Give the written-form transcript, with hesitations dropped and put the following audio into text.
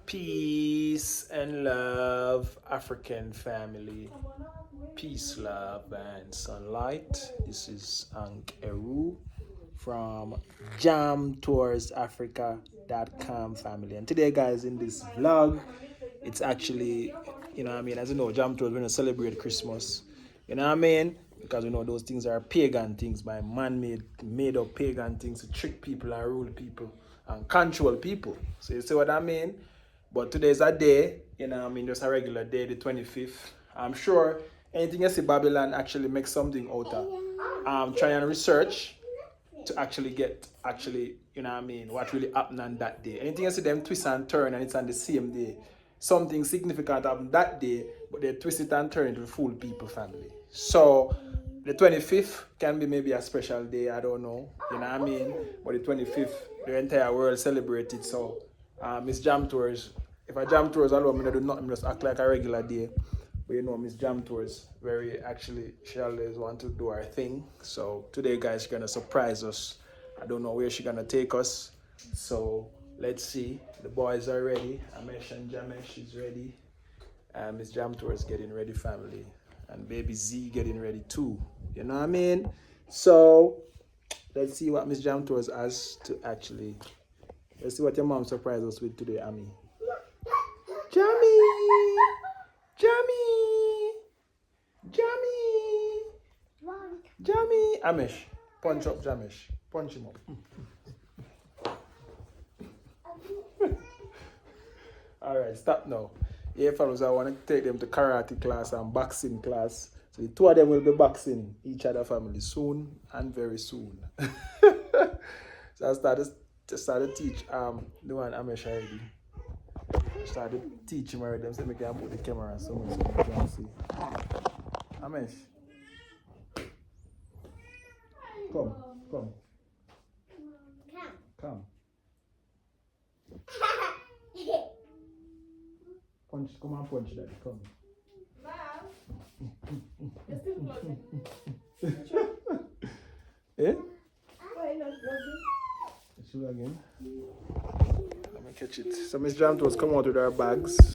Peace and love, African family. Peace, love, and sunlight. This is Ank Eru from jamtoursafrica.com family. And today, guys, in this vlog, it's actually, as you know, Jam Tours, we're going to celebrate Christmas. You know what I mean? Because those things are pagan things, by man-made, made-up pagan things to trick people and rule people and control people. So you see what I mean? But today's a day, just a regular day, the 25th. I'm sure anything you see Babylon actually makes something out of. Try and research to actually get, what really happened on that day. Anything you see them twist and turn and it's on the same day. Something significant happened that day, but they twist it and turn it to fool people, family. So the 25th can be maybe a special day, I don't know, But the 25th, the entire world celebrated. So Miss Jam Tours, if I Jam Tours alone, I do nothing, just act like a regular day. But Miss Jam Tours, she always want to do her thing. So today, guys, she's gonna surprise us. I don't know where she's gonna take us. So let's see. The boys are ready. Hamesh and Jahmesh is ready. Miss Jam Tours getting ready, family. And baby Z getting ready too. You know what I mean? So let's see what Miss Jam Tours has to actually. Let's see what your mom surprised us with today, Ami. Jammy! Jammy! Jammy! Jammy! Amesh, punch up Jamesh. Punch him up. Alright, stop now. Yeah, fellas, I want to take them to karate class and boxing class. So the two of them will be boxing each other family soon and very soon. So I started to teach the one Amesh already. Started teaching already. Them say I can put the camera on someone so you can see. Amesh. Come. Come and punch daddy, come. It's still vlogging. Eh? Why not vlogging? It's vlogging. Let me catch it. So Miss Jam Tours come out with our bags.